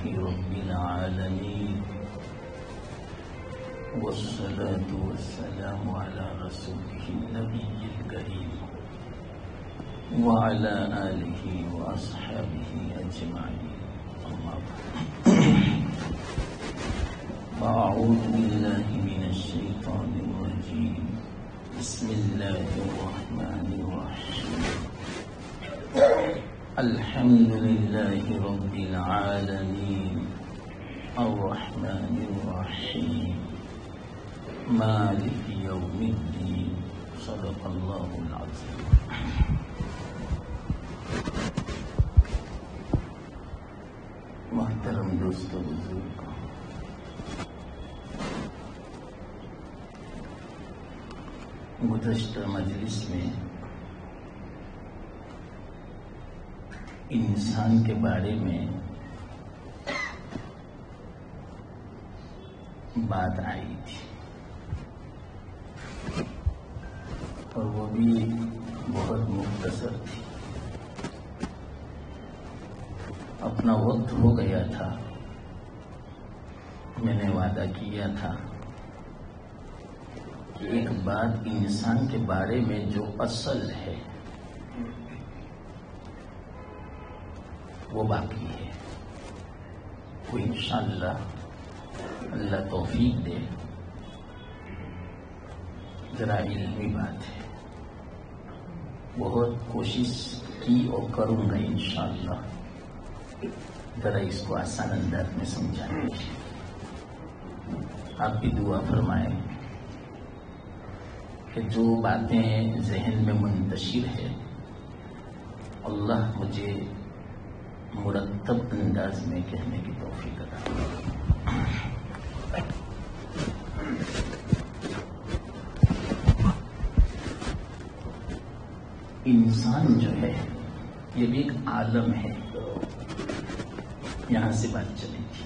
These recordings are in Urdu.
رب العالمين والصلاة والسلام على رسوله النبي الكريم وعلى آله وأصحابه أجمعين. أما بعد أعوذ بالله من الشيطان الرجيم. بسم الله الرحمن الرحيم. الحمد لله رب العالمين الرحمن الرحيم مالك يوم الدين. صدق الله العظيم. محترم دوستو بزرگ، گزشتہ مجلس میں انسان کے بارے میں بات آئی تھی اور وہ بھی بہت مختصر تھی. اپنا وقت ہو گیا تھا. میں نے وعدہ کیا تھا کہ ایک بات انسان کے بارے میں جو اصل ہے وہ باقی ہے. وہ انشاءاللہ اللہ توفیق دے. ذرا علمی بات ہے، بہت کوشش کی اور کروں گا انشاءاللہ ذرا اس کو آسان انداز میں سمجھانے کی. آپ بھی دعا فرمائیں کہ جو باتیں ذہن میں منتشر ہے اللہ مجھے مرتب انداز میں کہنے کی توفیق عطا فرمائے. انسان جو ہے یہ بھی ایک عالم ہے. یہاں سے بات چلے گی.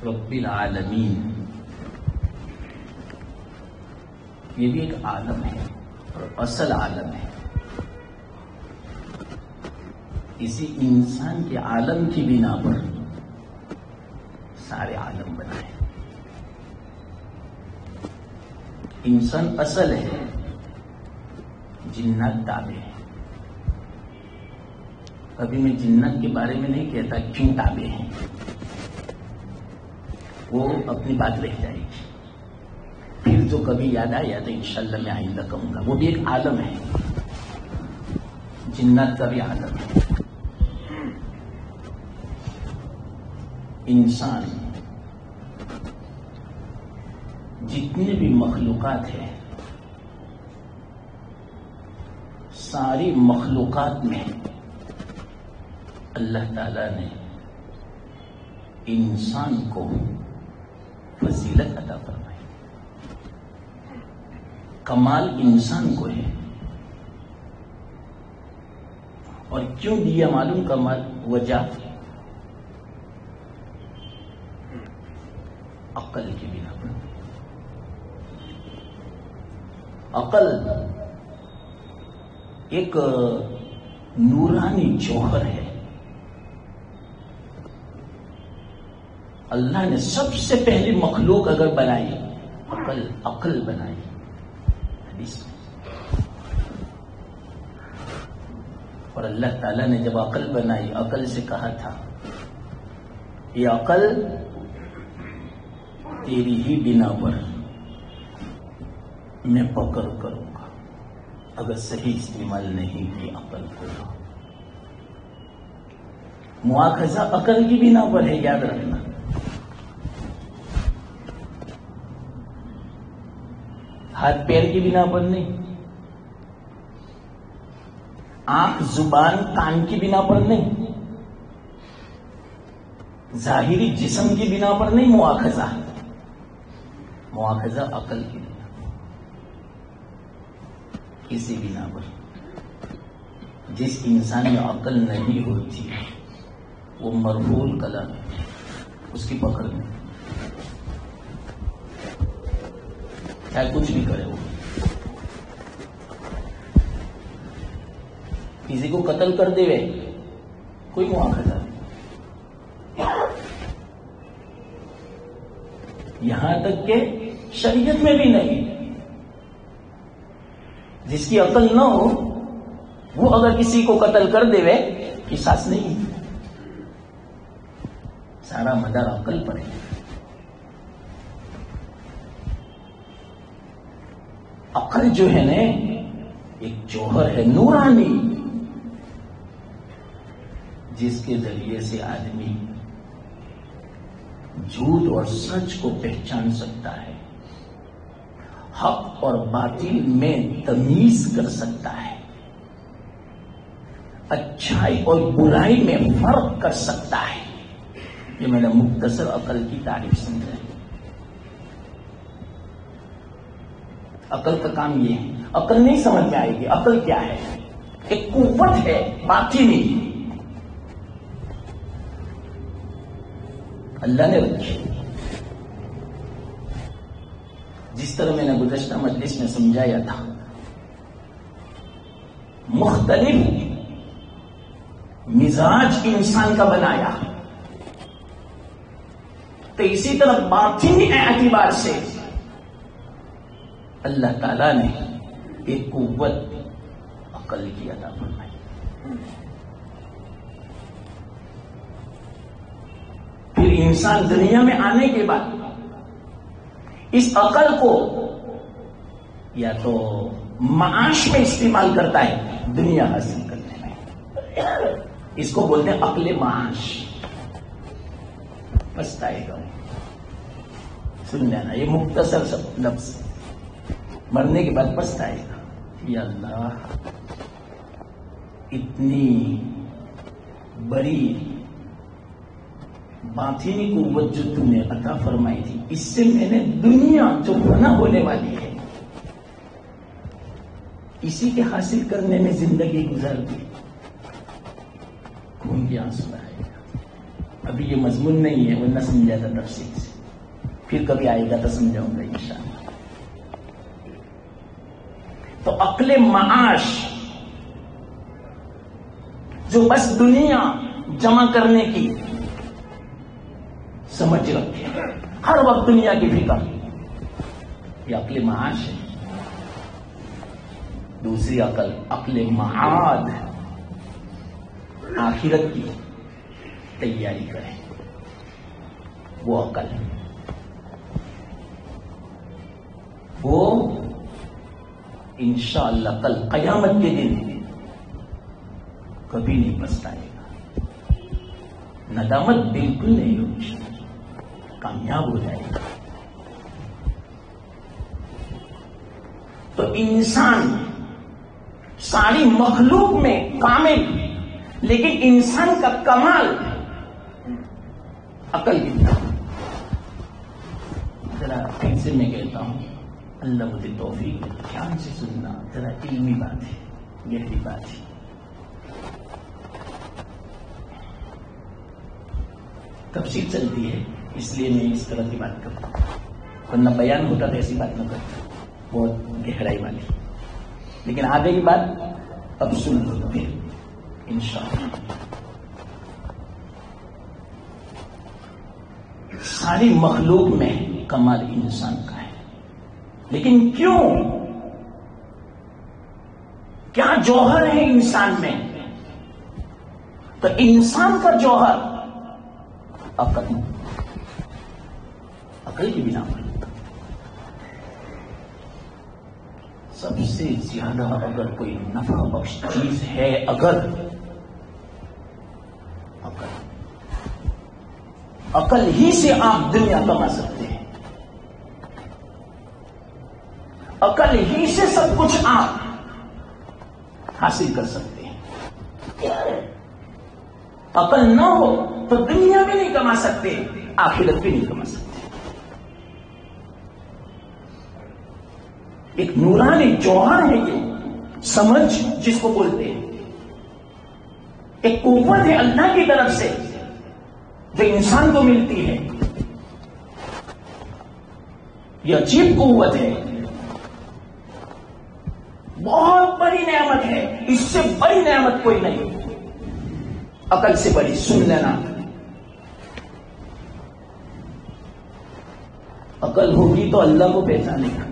رب العالمین یہ بھی ایک عالم ہے اور اصل عالم ہے. اسی انسان کے عالم کی بنا پر سارے عالم بنائے. انسان اصل ہے، جنات تابع ہے. ابھی میں جنات کے بارے میں نہیں کہتا کیوں تابع ہیں، وہ اپنی بات رہ جائے گی. پھر جو کبھی یاد آیا تو انشاءاللہ میں آئندہ کہوں گا. وہ بھی ایک عالم ہے، جنات کا بھی عالم ہے. انسان جتنے بھی مخلوقات ہیں ساری مخلوقات میں اللہ تعالی نے انسان کو فضیلت عطا فرمائی. کمال انسان کو ہے. اور کیوں دیا معلوم کمال؟ وجہ عقل کی بنا پر. عقل ایک نورانی جوہر ہے. اللہ نے سب سے پہلی مخلوق اگر بنائی عقل بنائی. حدیث میں اور اللہ تعالیٰ نے جب عقل بنائی عقل سے کہا تھا یہ عقل تیری ہی بنا پر میں پکڑ کروں گا اگر صحیح استعمال نہیں کی عقل کو. مواخذہ عقل کی بنا پر ہے، یاد رکھنا. ہاتھ پیر کی بنا پر نہیں، آنکھ زبان کان کی بنا پر نہیں، ظاہری جسم کی بنا پر نہیں. مواخذہ عقل کی بنا پر. کسی بنا پر جس انسان میں عقل نہیں ہوتی وہ مرحول کلام ہے، اس کی پکڑ میں چاہے کچھ بھی کرے. وہ کسی کو قتل کر دے کوئی مواخذہ نہیں. یہاں تک کہ شریعت میں بھی نہیں. جس کی عقل نہ ہو وہ اگر کسی کو قتل کر دے وے قصاص نہیں. سارا مدار عقل پر ہے. عقل جو ہے نا ایک جوہر ہے نورانی، جس کے ذریعے سے آدمی جھوٹ اور سچ کو پہچان سکتا ہے، حق اور باطل میں تمیز کر سکتا ہے، اچھائی اور برائی میں فرق کر سکتا ہے. یہ میں نے مختصر عقل کی تعریف سمجھا. عقل کا کام یہ ہے. عقل نہیں سمجھ میں آئے گی. عقل کیا ہے؟ ایک قوت ہے باطنی اللہ نے رکھی. جس طرح میں نے گزشتہ مجلس میں سمجھایا تھا، مختلف مزاج انسان کا بنایا، تو اسی طرح باطنی اعتبار سے اللہ تعالیٰ نے ایک قوت عقل کی عطا فرمائی. پھر انسان دنیا میں آنے کے بعد اس عقل کو یا تو معاش میں استعمال کرتا ہے دنیا حاصل کرنے میں. اس کو بولتے ہیں عقل معاش. پچھتائے گا. سن لینا یہ مختصر سب لفظ. مرنے کے بعد پچھتائے گا. یا اللہ اتنی بڑی باطنی قوت جو تم نے عطا فرمائی تھی، اس سے میں نے دنیا جو فنا ہونے والی ہے اسی کے حاصل کرنے میں زندگی گزار دی. خون کی آنسو آئے گا. ابھی یہ مضمون نہیں ہے ورنہ سمجھا تھا تفصیل سے. پھر کبھی آئے گا تو سمجھاؤں گا انشاءاللہ. تو عقل معاش جو بس دنیا جمع کرنے کی سمجھ رکھے، ہر وقت دنیا کی فکر، یہ عقل معاش ہے. دوسری عقل عقل معاد، آخرت کی تیاری کرے، وہ عقل وہ انشاءاللہ کل قیامت کے دن کبھی نہیں پچھتائے گا. ندامت بالکل نہیں ہوگی، کامیاب ہو جائے گا. تو انسان ساری مخلوق میں کامل، لیکن انسان کا کمال عقل کی. ذرا پھر سے میں کہتا ہوں، اللہ مجھے توفیق دھیان سے سننا. ذرا علمی بات ہے، گہری بات ہے. تفصیل چلتی ہے اس لیے میں اس طرح کی بات کرتا ہوں، ورنہ بیان ہوتا تو ایسی بات نہ کرتا، بہت گہرائی والی. لیکن آگے کی بات اب سن لو پھر انشاءاللہ. ساری مخلوق میں کمال انسان کا ہے، لیکن کیوں؟ کیا جوہر ہے انسان میں؟ تو انسان کا جوہر عقل، عقل کی بنا پر سب سے زیادہ اگر کوئی نفع بخش چیز ہے، اگر عقل ہی سے آپ دنیا کما سکتے ہیں، عقل ہی سے سب کچھ آپ حاصل کر سکتے ہیں. عقل نہ ہو تو دنیا بھی نہیں کما سکتے، آخرت بھی نہیں کما سکتے. ایک نورانی جوہر ہے یہ سمجھ جس کو بولتے ہیں، ایک قوت ہے اللہ کی طرف سے جو انسان کو ملتی ہے. یہ عجیب قوت ہے، بہت بڑی نعمت ہے. اس سے بڑی نعمت کوئی نہیں، عقل سے بڑی. سن لینا، عقل ہوگی تو اللہ کو پہچانے گا،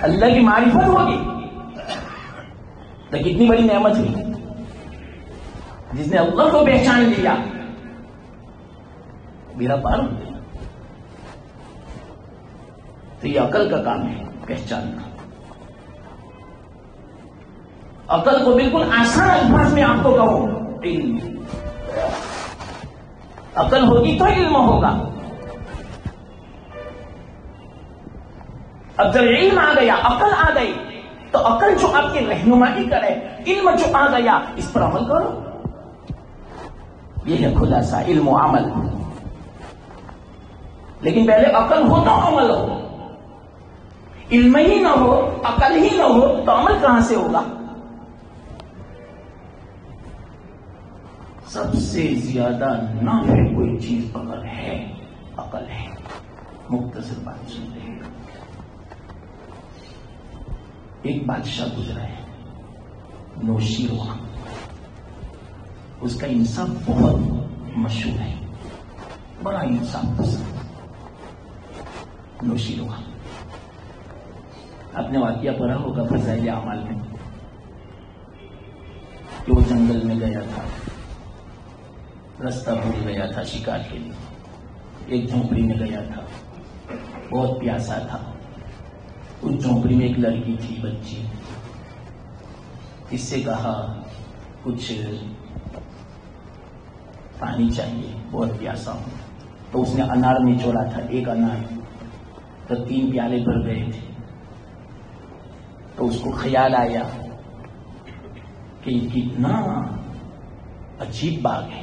اللہ کی معرفت ہوگی تو کتنی بڑی نعمت ہوئی. جس نے اللہ کو پہچان لیا میرا پار ہو گیا. تو یہ عقل کا کام ہے پہچاننا. عقل کو بالکل آسان الفاظ میں آپ کو کہوں، علم. عقل ہوگی تو علم ہوگا. اب جب علم آ گیا، عقل آ گئی، تو عقل جو آپ کی رہنمائی کرے، علم جو آ گیا، اس پر عمل کرو. یہ ہے خلاصہ علم و عمل. لیکن پہلے عقل ہو تو عمل ہو. علم ہی نہ ہو، عقل ہی نہ ہو تو عمل کہاں سے ہوگا؟ سب سے زیادہ نافع کوئی چیز اگر ہے، عقل ہے. مختصر بات سنتے ہیں. ایک بادشاہ گزرا ہے، نوشیروان. اس کا انصاف بہت مشہور ہے، بڑا انصاف پسند. نوشیروان آپ نے واقعہ پڑھا ہوگا فضائل اعمال میں کہ وہ جنگل میں گیا تھا، رستہ بھول گیا تھا شکار کے لیے. ایک جھونپڑی میں گیا تھا، بہت پیاسا تھا. اس جھونپڑی میں ایک لڑکی تھی، بچی. اس سے کہا کچھ پانی چاہیے، بہت پیاسا ہوں. تو اس نے انار نچوڑا تھا، ایک انار. تو 3 پیالے بھر گئے تھے. تو اس کو خیال آیا کہ یہ کتنا عجیب باغ ہے،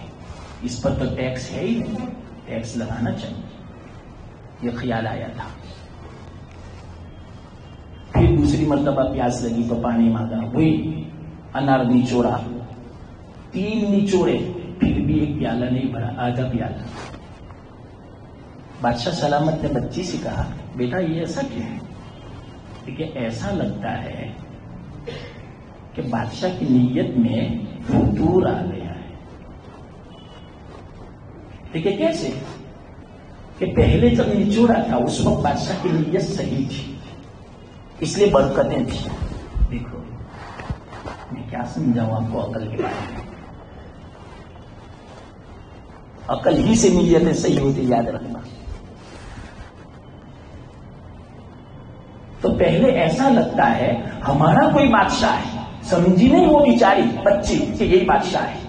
اس پر تو ٹیکس ہے ہی نہیں، ٹیکس لگانا چاہیے. یہ خیال آیا تھا. پھر دوسری مرتبہ پیاس لگی تو پانی مانگا، وہی انار نچوڑا. 3 نچوڑے، پھر بھی ایک پیالہ نہیں بھرا، آدھا پیالہ. بادشاہ سلامت نے بچی سے کہا، بیٹا یہ ایسا کیوں ہے؟ دیکھیے ایسا لگتا ہے کہ بادشاہ کی نیت میں فتور آ گیا ہے. دیکھیے کیسے کہ پہلے جب نچوڑا تھا اس وقت بادشاہ کی نیت صحیح تھی، اس لیے برکتیں تھیں. دیکھو میں کیا سمجھاؤں آپ کو عقل کے بارے میں. عقل ہی سے نیتیں صحیح ہوتی، یاد رکھنا. تو پہلے ایسا لگتا ہے ہمارا کوئی بادشاہ ہے، سمجھی نہیں وہ بیچاری بچی کہ یہی بادشاہ ہے.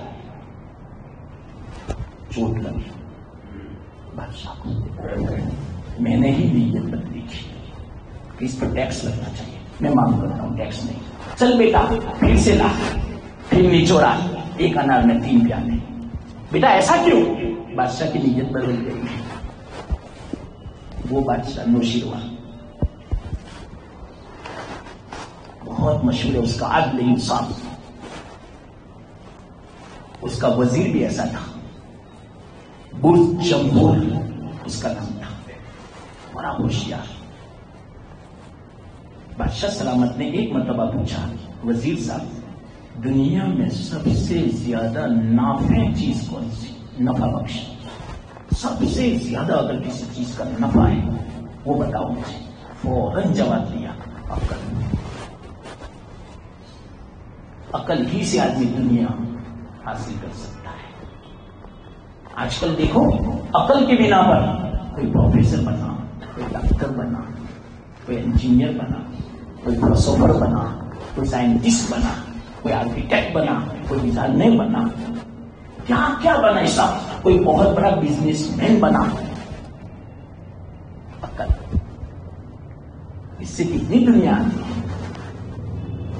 چوٹ لگی بادشاہ کو. میں نے ہی نیت بدلی تھی کہ اس پر ٹیکس لگنا چاہیے. میں مانگ کرتا ہوں ٹیکس نہیں. چل بیٹا پھر سے لا. پھر نچوڑا، ایک انار میں 3 پیالے. بیٹا ایسا کیوں؟ بادشاہ کی نیت بدل گئی. وہ بادشاہ نوشیروان بہت مشہور ہے، اس کا عدل انصاف. اس کا وزیر بھی ایسا تھا، برج جمبور اس کا نام تھا، بڑا ہوشیار. بادشاہ سلامت نے ایک مرتبہ پوچھا، وزیر صاحب دنیا میں سب سے زیادہ نافع چیز کون سی، نفع بخش؟ سب سے زیادہ اگر کسی چیز کا نفع ہے وہ بتاؤ مجھے. فوراً جواب دیا، عقل. عقل ہی سے آدمی دنیا حاصل کر سکتا ہے. آج کل دیکھو عقل کے بنا پر کوئی پروفیسر بنا، کوئی ڈاکٹر بنا، کوئی انجینئر بنا، کوئی فلسفر بنا، کوئی سائنٹسٹ بنا، کوئی آرکیٹیکٹ بنا، کوئی ڈیزائنر بنا، کیا کیا بنا ایسا، کوئی بہت بڑا بزنس مین بنا. عقل. اس سے کتنی دنیا آتی ہے.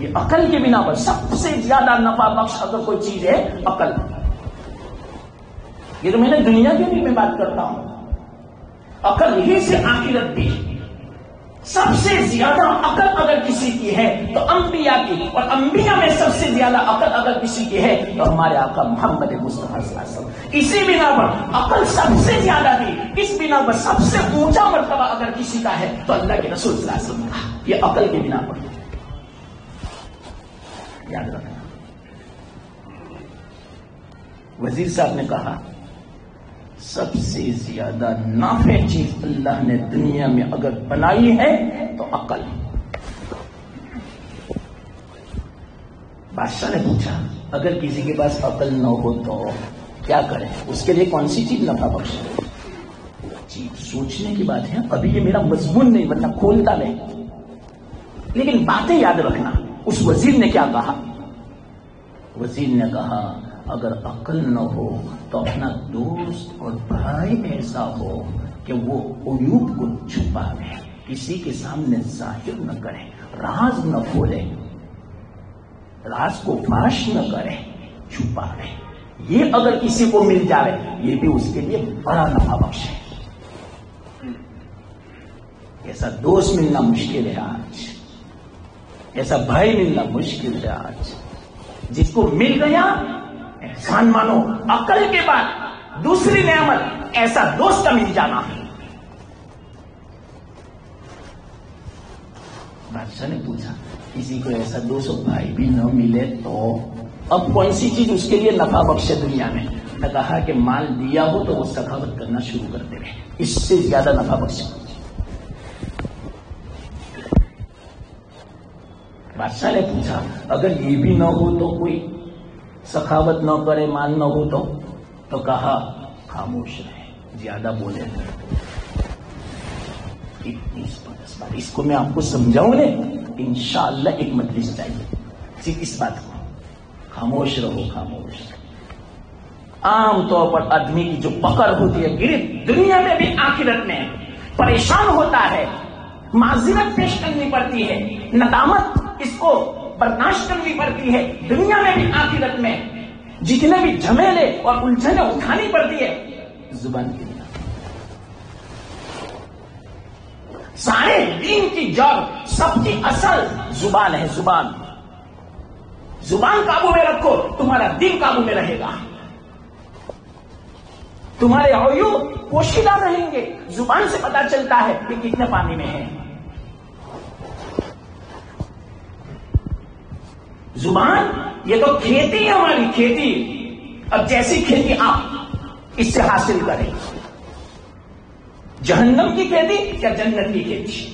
یہ عقل کے بنا پر سب سے زیادہ نفع بخش اگر کوئی چیز ہے عقل. یہ تو میں نے دنیا کی بھی میں بات کرتا ہوں. عقل ہی سے آخرت بھی. سب سے زیادہ عقل اگر کسی کی ہے تو انبیاء کی، اور انبیاء میں سب سے زیادہ عقل اگر کسی کی ہے تو ہمارے آقا محمد مصطفیٰ صلی اللہ علیہ وسلم. اسی بنا پر عقل سب سے زیادہ دی. اس بنا پر سب سے اونچا مرتبہ اگر کسی کا ہے تو اللہ کے رسول صلی اللہ علیہ وسلم کا. یہ عقل کے بنا پر. یاد رکھنا. وزیر صاحب نے کہا سب سے زیادہ نافع چیز اللہ نے دنیا میں اگر بنائی ہے تو عقل. بادشاہ نے پوچھا اگر کسی کے پاس عقل نہ ہو تو کیا کرے؟ اس کے لیے کون سی چیز نفع بخش ہے؟ چیز سوچنے کی بات ہے. ابھی یہ میرا مضمون نہیں ورنہ کھولتا نہیں، لیکن باتیں یاد رکھنا. اس وزیر نے کیا کہا؟ وزیر نے کہا اگر عقل نہ ہو تو اپنا دوست اور بھائی ایسا ہو کہ وہ عیوب کو چھپاوے، کسی کے سامنے ظاہر نہ کرے، راز نہ کھولے، راز کو فاش نہ کرے، چھپاوے. یہ اگر کسی کو مل جائے یہ بھی اس کے لیے بڑا نفع بخش ہے. ایسا دوست ملنا مشکل ہے آج، ایسا بھائی ملنا مشکل ہے آج. جس کو مل گیا احسان مانو. عقل کے بعد دوسری نعمت ایسا دوست کا مل جانا ہے. بادشاہ نے پوچھا کسی کو ایسا دوست اور بھائی بھی نہ ملے تو اب کون سی چیز اس کے لیے نفع بخش ہے دنیا میں؟ نے کہا کہ مال دیا ہو تو وہ سخاوت کرنا شروع کر دے. اس سے زیادہ نفع بخش. بادشاہ نے پوچھا اگر یہ بھی نہ ہو تو کوئی سخاوت نہ کرے، مال نہ ہو تو کہا خاموش رہے، زیادہ بولے نہیں. اس کو میں آپ کو سمجھاؤں نے انشاءاللہ ایک مجلس چاہیے صرف اس بات کو. خاموش رہو، خاموش. عام طور پر آدمی کی جو پکڑ ہوتی ہے گرفت دنیا میں بھی آخرت میں پریشان ہوتا ہے، معذرت پیش کرنی پڑتی ہے، ندامت اس کو برداشت کرنی پڑتی ہے. دنیا میں بھی آخرت میں جتنے بھی جھمیلے اور الجھنیں اٹھانی پڑتی ہے زبان کے لیے. سارے دین کی جڑ، سب کی اصل زبان ہے. زبان زبان قابو میں رکھو، تمہارا دین قابو میں رہے گا. تمہارے عیوب پوشیدہ رہیں گے. زبان سے پتا چلتا ہے کہ کتنے پانی میں ہے. زبان یہ تو کھیتی ہے ہماری، کھیتی. اب جیسی کھیتی آپ اس سے حاصل کریں، جہنم کی کھیتی یا جنت کی کھیتی.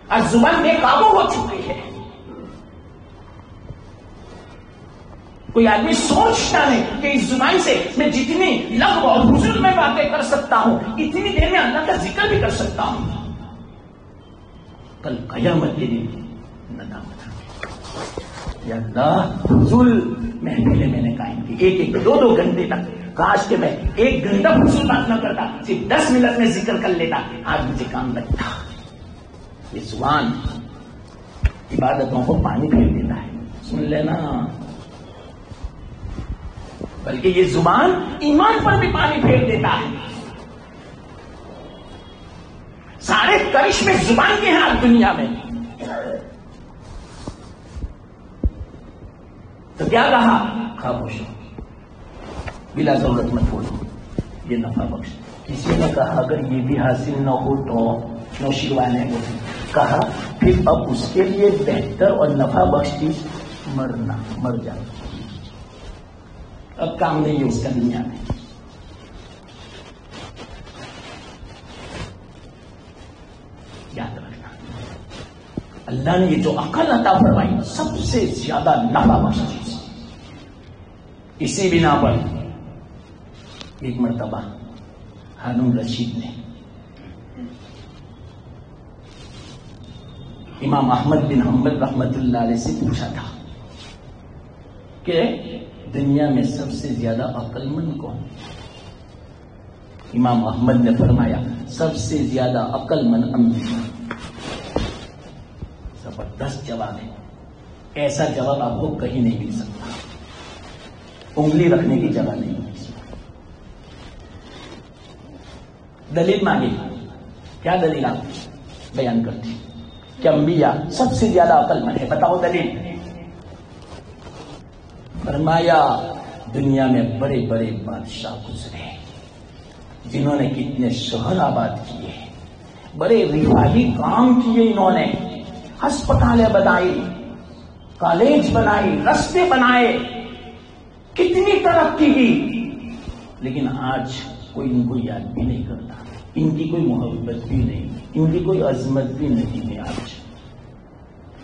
اور زبان بے قابو ہو چکی ہے. کوئی آدمی سوچتا نہیں کہ اس زبان سے میں جتنی لغو اور حضور میں باتیں کر سکتا ہوں اتنی دیر میں اللہ کا ذکر بھی کر سکتا ہوں. کل قیامت کے دن ندامت، یا اللہ حضور محفلیں میں نے قائم کی ایک دو گھنٹے تک. کاش کہ میں ایک گھنٹہ حضور بات نہ کرتا، صرف 10 منٹ میں ذکر کر لیتا. آج مجھے کام لگتا. یہ زبان عبادتوں کو پانی پھیر دیتا ہے. سن لینا. بلکہ یہ زبان ایمان پر بھی پانی پھیر دیتا ہے. سارے کرشمے زبان کے ہیں دنیا میں. تو کیا کہا؟ خاموش ہو، بلا ضرورت مت بولو، یہ نفع بخش. کسی نے کہا اگر یہ بھی حاصل نہ ہو تو نوشیروان ہے. کہا پھر اب اس کے لیے بہتر اور نفع بخش چیز مرنا، مر جانا. اب کام نہیں ہے اس کا دنیا میں. یاد رکھنا اللہ نے یہ جو عقل عطا فرمائی سب سے زیادہ نفع بخش چیز. اسی بنا پر ایک مرتبہ ہارون رشید نے امام احمد بن حنبل رحمت اللہ علیہ سے پوچھا تھا کہ دنیا میں سب سے زیادہ عقل مند کون؟ امام احمد نے فرمایا سب سے زیادہ عقل مند انبیاء. زبردست جواب ہے. ایسا جواب آپ کو کہیں نہیں مل سکتا. انگلی رکھنے کی جگہ نہیں ہے. دلیل مانگی. کیا دلیل آپ بیان کرتی کہ انبیاء سب سے زیادہ عقل مند ہے؟ بتاؤ دلیل. فرمایا دنیا میں بڑے بڑے بادشاہ گزرے جنہوں نے کتنے شہر آباد کیے، بڑے رفاہی کام کیے. انہوں نے ہسپتالیں بنائی، کالج بنائی، راستے بنائے، کتنی ترقی کی. لیکن آج کوئی ان کو یاد بھی نہیں کرتا، ان کی کوئی محبت بھی نہیں، ان کی کوئی عظمت بھی نہیں ہے۔ آج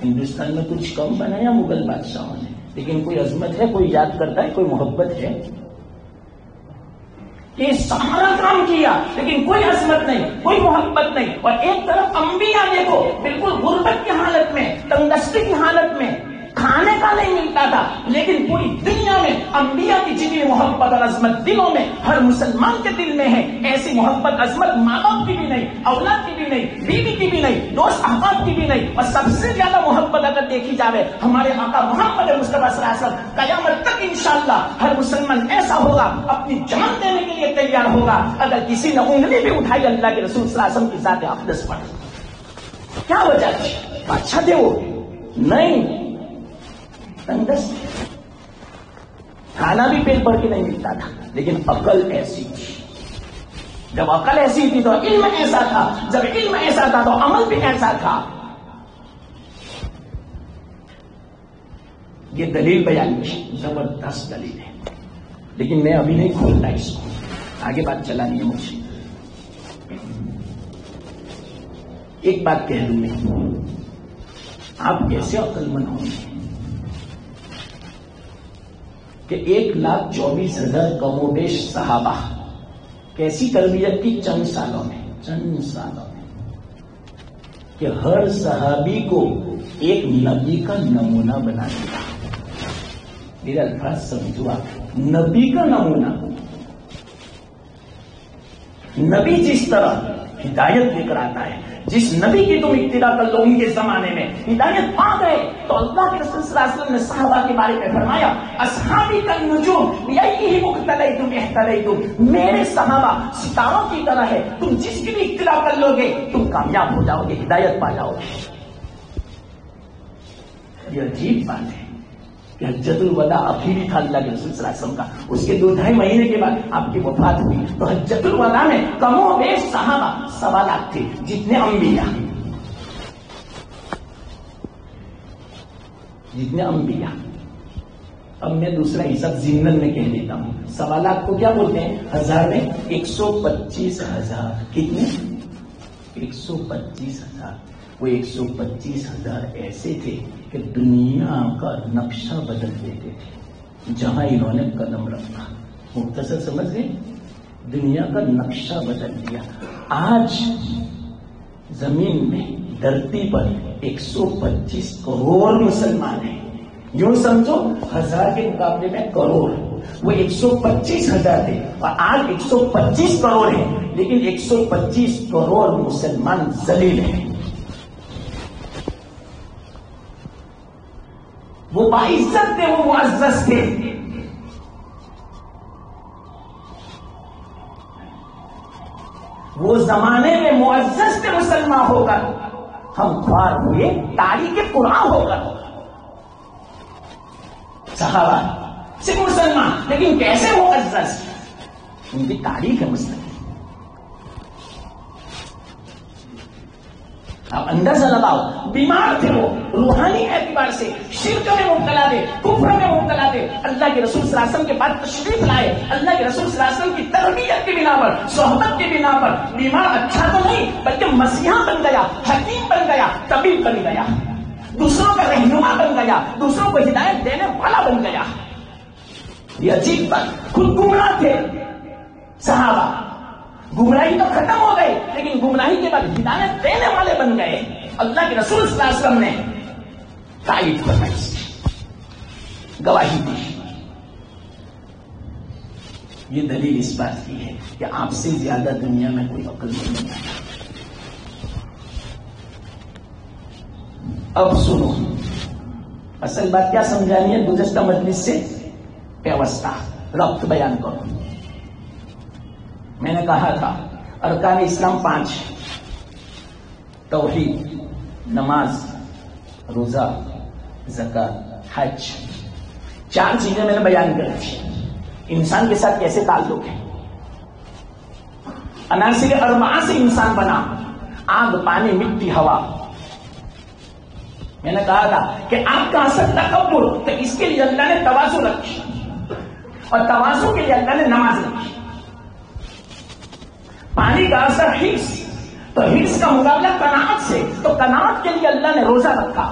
ہندوستان میں کچھ کم بنایا مغل بادشاہوں نے، لیکن کوئی عظمت ہے، کوئی یاد کرتا ہے، کوئی محبت ہے؟ یہ سارا کام کیا لیکن کوئی عظمت نہیں، کوئی محبت نہیں۔ اور ایک طرف انبیاء دیکھو بالکل غربت کی حالت میں، تنگدستی کی حالت میں، کھانے کا نہیں ملتا تھا، لیکن پوری دنیا میں انبیاء کی جتنی محبت اور عظمت دلوں میں، ہر مسلمان کے دل میں ہے، ایسی محبت عظمت ماں باپ کی بھی نہیں، اولاد کی بھی نہیں، بیوی کی بھی نہیں، دوست احباب کی بھی نہیں، اور سب سے زیادہ محبت اگر دیکھی جائے ہمارے آقا محمد مصطفیٰ صلی اللہ علیہ وسلم۔ قیامت تک انشاءاللہ ہر مسلمان ایسا ہوگا، اپنی جان دینے کے لیے تیار ہوگا اگر کسی نے انگلی بھی اٹھائی اللہ کے رسول صلی اللہ علیہ وسلم کی ذات اقدس پر۔ کیا وجہ تھی؟ اچھا تھے وہ؟ نہیں، کھانا بھی پیٹ بھر کے نہیں ملتا تھا، لیکن عقل ایسی تھی۔ جب عقل ایسی تھی تو علم ایسا تھا، جب علم ایسا تھا تو عمل بھی ایسا تھا۔ یہ دلیل بیان کی، زبردست دلیل ہے، لیکن میں ابھی نہیں کھولتا اس کو، آگے بات چلانی ہے مجھے۔ ایک بات کہہ دوں میں، آپ کیسے عقل مند ہوں گے کہ 1,24,000 کم و بیش صحابہ کیسی تربیت کی چند سالوں میں کہ ہر صحابی کو ایک نبی کا نمونہ بنا دیا۔ میرے الفاظ سمجھو آپ، نبی کا نمونہ۔ نبی جس طرح ہدایت لے کر آتا ہے، جس نبی کی تم ابتدا کر لو ان کے زمانے میں ہدایت پا گئے، تو اللہ کے رسول صلی اللہ علیہ وسلم نے صحابہ کے بارے میں فرمایا اصحابی کالنجوم یہی مقتدیتم اہتدیتم، میرے صحابہ ستاروں کی طرح ہے، تم جس کی بھی ابتدا کر لو گے تم کامیاب ہو جاؤ گے، ہدایت پا جاؤ گے۔ یہ عجیب بات ہے کہ حجۃ الوداع ابھی بھی تھا اللہ کے رسول صلی اللہ علیہ وسلم کا، اس کے 2-2.5 مہینے کے بعد آپ کی وفات ہوئی، تو حجۃ الوداع میں کم و بیش صحابہ 1.25 لاکھ تھے، جتنے انبیاء۔ اب میں دوسرا حساب ضمن میں کہہ دیتا ہوں، 1.25 لاکھ کو کیا بولتے ہیں؟ ہزار میں 125,000، کتنے؟ 125,000۔ وہ 125,000 ایسے تھے کہ دنیا کا نقشہ بدل دیتے تھے جہاں انہوں نے قدم رکھا۔ مختصر سمجھ گئے؟ دنیا کا نقشہ بدل دیا۔ آج زمین میں، دھرتی پر 125 کروڑ مسلمان ہیں، یوں سمجھو 1000 کے مقابلے میں کروڑ۔ وہ 125,000 تھے اور آج 125 کروڑ ہیں، لیکن 125 کروڑ مسلمان ذلیل ہیں۔ وہ باعزت تھے، وہ معزز تھے۔ وہ زمانے میں معزز تھے مسلمان ہو کر، ہم خوار ہوئے تاریخ قرآن ہو کر۔ صحابہ صرف مسلمان، لیکن کیسے معزز؟ ان کی تاریخ ہے مسلم۔ اب اندازہ لگاؤ، بیمار تھے وہ روحانی اعتبار سے، شرک میں مبتلا تھے، کفر میں مبتلا تھے، اللہ کے رسول صلی اللہ علیہ وسلم کے بعد تشریف لائے، اللہ کے رسول صلی اللہ علیہ وسلم کی تربیت کی بنا پر، صحبت کی بنا پر بیمار اچھا تو نہیں بلکہ مسیحا بن گیا، حکیم بن گیا، طبیب بن گیا، دوسروں کا رہنما بن گیا، دوسروں کو ہدایت دینے والا بن گیا۔ یہ عجیب بات، خود گمراہ تھے صحابہ، گمراہی تو ختم ہو گئی لیکن گمراہی کے بعد ہدایت دینے والے بن گئے۔ اللہ کے رسول صلی اللہ علیہ وسلم نے تائید فرمائی، گواہی دی۔ یہ دلیل اس بات کی ہے کہ آپ سے زیادہ دنیا میں کوئی عقل نہیں ہے۔ اب سنو، اصل بات کیا سمجھانی ہے گزشتہ مجلس سے؟ پیوستہ، ربط بیان کرو۔ میں نے کہا تھا ارکان اسلام 5، توحید، نماز، روزہ، زکات، حج، 4 چیزیں میں نے بیان کری تھی۔ انسان کے ساتھ کیسے تعلق ہے؟ عناصر اربعہ سے انسان بنا، آگ، پانی، مٹی، ہوا۔ میں نے کہا تھا کہ آپ کا اصل تکبر، تو اس کے لیے اللہ نے توازن رکھی، اور توازن کے لیے اللہ نے نماز رکھی۔ پانی کا اثر حرص، تو حرص کا مقابلہ قناعت سے، تو قناعت کے لیے اللہ نے روزہ رکھا.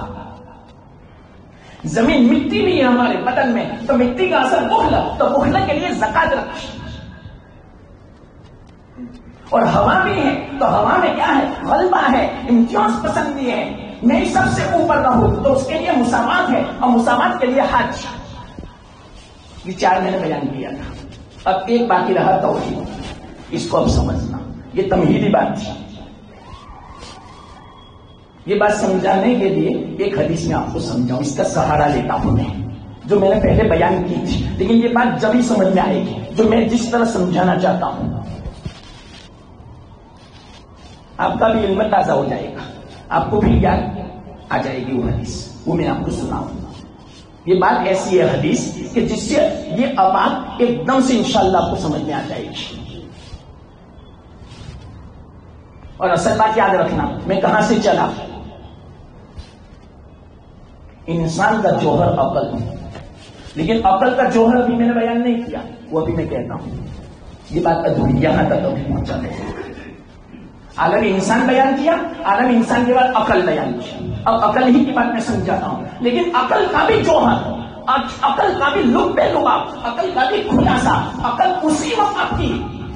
زمین مٹی بھی ہے ہمارے بدن میں، تو مٹی کا اثر بخل، تو بخل کے لیے زکات رکھی. اور ہوا بھی ہے، تو ہوا میں کیا ہے؟ غلبہ ہے، امتیاز پسندی ہے، میں سب سے اوپر رہوں، تو اس کے لیے مساوات ہے، اور مساوات کے لیے حج. یہ 4 میں نے بیان کیا تھا. اب ایک باقی رہا توحید. اس کو اب سمجھنا، یہ تمہیدی بات تھی. یہ بات سمجھانے کے لیے ایک حدیث میں آپ کو سمجھاؤں، اس کا سہارا لیتا ہوں میں، جو میں نے پہلے بیان کی تھی، لیکن یہ بات جب ہی سمجھ میں آئے گی جو میں جس طرح سمجھانا چاہتا ہوں. آپ کا بھی علم تازہ ہو جائے گا، آپ کو بھی یاد آ جائے گی وہ حدیث، وہ میں آپ کو سناؤں. یہ بات ایسی ہے حدیث کہ جس سے یہ بات ایک دم سے انشاءاللہ آپ کو سمجھ میں آ جائے گی. اور اصل بات یاد رکھنا، میں کہاں سے چلا. انسان کا جوہر عقل ہے، لیکن عقل کا جوہر بھی میں نے بیان نہیں کیا، وہ بھی میں کہتا ہوں. یہ بات ادھوری، یہاں تک ابھی پہنچا ہے. عالم انسان بیان کیا، عالم انسان کے بعد عقل بیان کیا. اب عقل ہی کی بات میں سمجھاتا ہوں، لیکن عقل کا بھی جوہر، عقل کا بھی لب لباب، عقل کا بھی خلاصہ. عقل اسی وقت آپ کی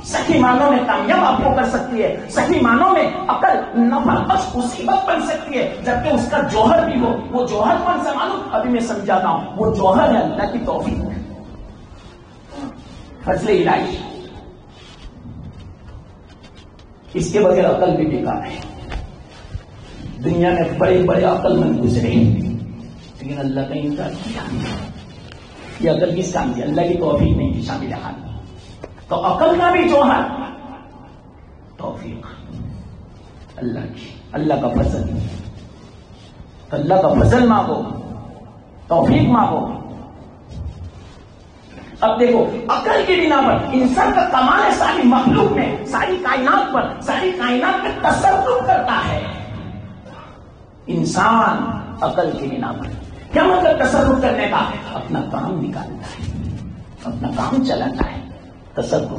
صحیح معنوں میں کامیاب آپ کو کر سکتی ہے، صحیح معنوں میں عقل نفع بخش اسی وقت بن سکتی ہے جبکہ اس کا جوہر بھی ہو. وہ جوہر کون سا معلوم؟ ابھی میں سمجھاتا ہوں. وہ جوہر ہے اللہ کی توفیق، فضل الہی. اس کے بغیر عقل بھی بیکار ہے. دنیا میں بڑے بڑے عقل مند گزرے لیکن اللہ کا انکار کیا. یہ عقل کس کام کی؟ اللہ کی توفیق نہیں کی شامل حال. تو عقل کا بھی جوہر توفیق اللہ کی، اللہ کا فضل. اللہ کا فضل مانگو، توفیق مانگو. اب دیکھو، عقل کی بنا پر انسان کا کمال ہے ساری مخلوق میں، ساری کائنات پر، ساری کائنات میں تصرف کرتا ہے انسان عقل کی بنا پر. کیا مطلب تصرف کرنے کا؟ اپنا کام نکالتا ہے، اپنا کام چلاتا ہے. تصرف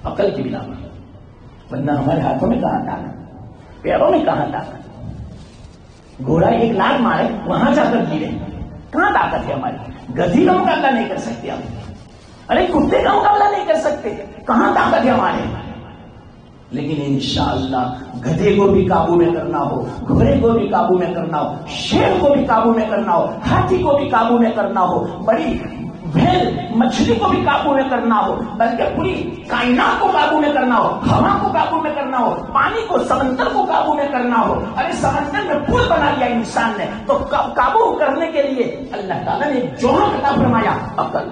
عقل کی بنا پر. ورنہ ہمارے ہاتھوں میں کہاں طاقت، پیروں میں کہاں طاقت. گھوڑا ایک لات مارے وہاں جا کر گرے، کہاں طاقت ہے ہماری. گدھی کا مقابلہ نہیں کر سکتے ہم. ارے کتے کا مقابلہ نہیں کر سکتے، کہاں طاقت ہے ہمارے. لیکن انشاءاللہ گدھے کو بھی قابو میں کرنا ہو، گھوڑے کو بھی قابو میں کرنا ہو، شیر کو بھی قابو میں کرنا ہو، ہاتھی کو بھی قابو میں کرنا ہو، بڑی بھیل مچھلی کو بھی قابو میں کرنا ہو، بلکہ پوری کائنات کو قابو میں کرنا ہو، ہوا کو قابو میں کرنا ہو، پانی کو، سمندر کو قابو میں کرنا ہو. ارے سمندر میں پل بنا لیا انسان نے، تو قابو کرنے کے لیے اللہ تعالیٰ نے جوہر عطا فرمایا عقل.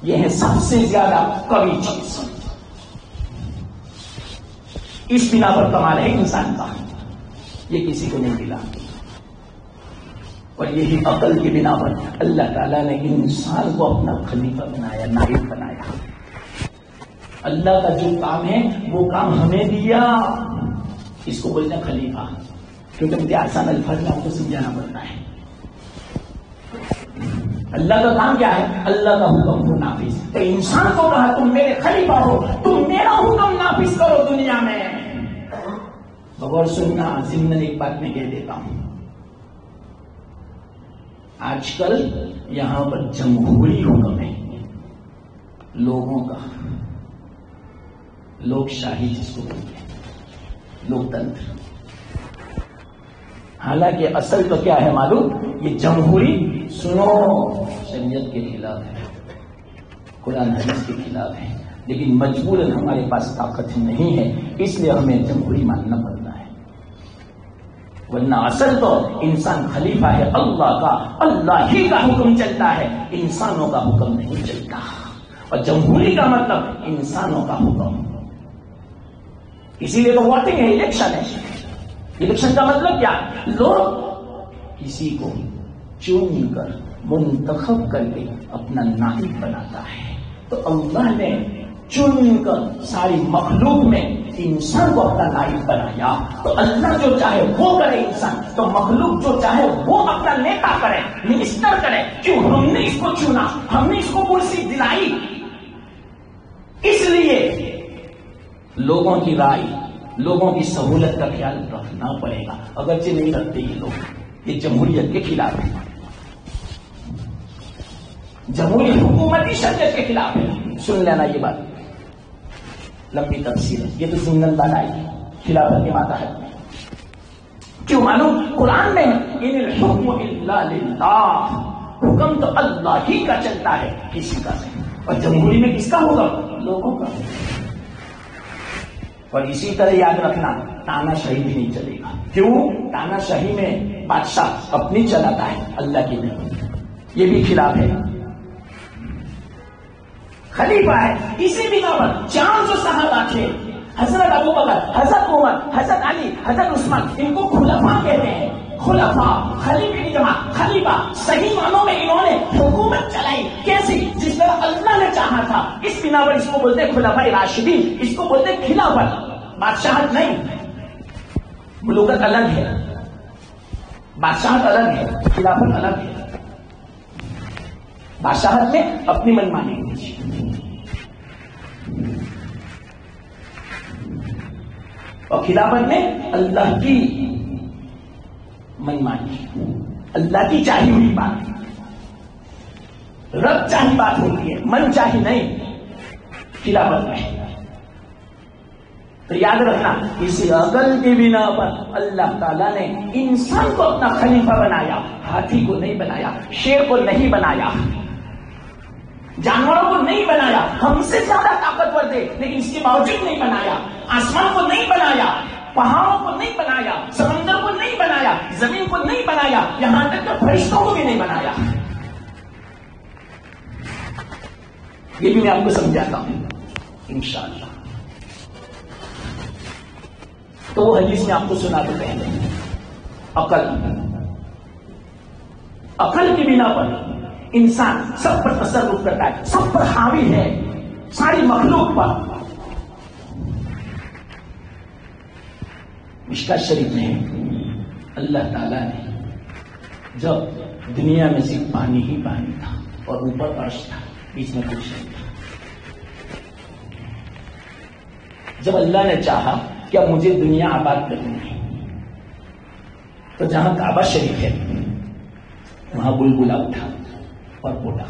یہ ہے سب سے زیادہ قوی چیز. اس بنا پر کمال ہے انسان کا، یہ کسی کو نہیں ملا. اور یہی عقل کی بنا پر اللہ تعالیٰ نے انسان کو اپنا خلیفہ بنایا، نائب بنایا. اللہ کا جو کام ہے وہ کام ہمیں دیا. اس کو بولتے ہیں خلیفہ، کیونکہ مجھے آسان الفاظ میں آپ کو سمجھانا پڑتا ہے. اللہ کا کام کیا ہے؟ اللہ کا حکم کو نافذ. تو انسان کو کہا تم میرے خلیفہ ہو، تم میرا حکم نافذ کرو دنیا میں. بغور سننا ضمن ایک بات میں کہہ دیتا ہوں. آج کل یہاں پر جمہوری حکم ہے لوگوں کا، لوک شاہی جس کو بولتے ہیں، لوکتنتر. حالانکہ اصل تو کیا ہے معلوم؟ یہ جمہوری سنو شریعت کے خلاف ہے، قرآن حدیث کے خلاف ہے، لیکن مجبوراً ہمارے پاس طاقت نہیں ہے، اس لیے ہمیں جمہوری ماننا پڑتا ہے. ورنہ اصل تو انسان خلیفہ ہے اللہ کا، اللہ ہی کا حکم چلتا ہے، انسانوں کا حکم نہیں چلتا. اور جمہوری کا مطلب انسانوں کا حکم. اسی لیے تو ووٹنگ ہے، الیکشن ہے. الیکشن کا مطلب کیا؟ لوگ کسی کو چن کر منتخب کر کے اپنا نائب بناتا ہے. تو اللہ نے چن کر ساری مخلوق میں انسان کو اپنا نائب بنایا. تو اللہ جو چاہے وہ کرے انسان، تو مخلوق جو چاہے وہ اپنا نیتا کرے، منسٹر کرے. کیوں؟ ہم نے اس کو چنا، ہم نے اس کو کرسی دلائی. اس لیے لوگوں کی رائے، لوگوں کی سہولت کا خیال رکھنا پڑے گا، اگرچہ نہیں رکھتے یہ لوگ، یہ جمہوریت کے خلاف ہے، جمہوری حکومتی شریعت کے خلاف ہے. سن لینا یہ بات، لمبی تفصیل ہے، یہ تو ضمن بات آئے گی خلافت کے ماتحت میں. کیوں معلوم؟ قرآن میں ان الحکم الا للہ، حکم تو اللہ ہی کا چلتا ہے، کسی کا نہیں. اور جمہوری میں کس کا ہوگا؟ لوگوں کا. اور اسی طرح یاد رکھنا، تانا شاہی بھی نہیں چلے گا. کیوں؟ تانا شاہی میں بادشاہ اپنی چلاتا ہے، اللہ کی نہیں. یہ بھی خلاف ہے. خلیفہ ہے، اسی بنا پر 400 صحابہ تھے، حضرت ابو بکر، حضرت عمر، حضرت علی، حضرت عثمان، ان کو خلفاء کہتے ہیں. خلفاء، خلیفہ کی جمع خلیفہ. صحیح معنوں میں انہوں نے حکومت چلائی، کیسی؟ جس طرح اللہ نے چاہا تھا. اس بنا پر اس کو بولتے ہیں خلفاء راشدین، اس کو بولتے ہیں خلافت. بادشاہت نہیں، ملوکت الگ ہے، بادشاہت الگ ہے، خلافت الگ ہے. بادشاہت میں اپنی منمانی ہوتی ہے اور خلافت میں اللہ کی منمانی، اللہ کی چاہی ہوئی بات، رب چاہی بات ہوتی ہے، من چاہی نہیں خلافت میں. تو یاد رکھنا، اسی عقل کی بنا پر اللہ تعالیٰ نے انسان کو اپنا خلیفہ بنایا، ہاتھی کو نہیں بنایا، شیر کو نہیں بنایا، جانوروں کو نہیں بنایا. ہم سے زیادہ طاقتور تھے لیکن اس کے باوجود نہیں بنایا. آسمان کو نہیں بنایا، پہاڑوں کو نہیں بنایا، سمندر کو نہیں بنایا، زمین کو نہیں بنایا، یہاں تک کہ فرشتوں کو بھی نہیں بنایا. یہ بھی میں آپ کو سمجھاتا ہوں انشاءاللہ. تو وہ حدیث میں آپ کو سنا تو پہلے، عقل کی بنا پر انسان سب پر تصرف کرتا ہے، سب پر حاوی ہے، ساری مخلوق پر. مشکات شریف میں اللہ تعالیٰ نے جب دنیا میں صرف پانی ہی پانی تھا اور اوپر عرش تھا، بیچ میں کچھ نہیں تھا، جب اللہ نے چاہا کہ اب مجھے دنیا آباد کرنی ہے، تو جہاں کعبہ شریف ہے وہاں بلبلا اٹھا اور پوٹا،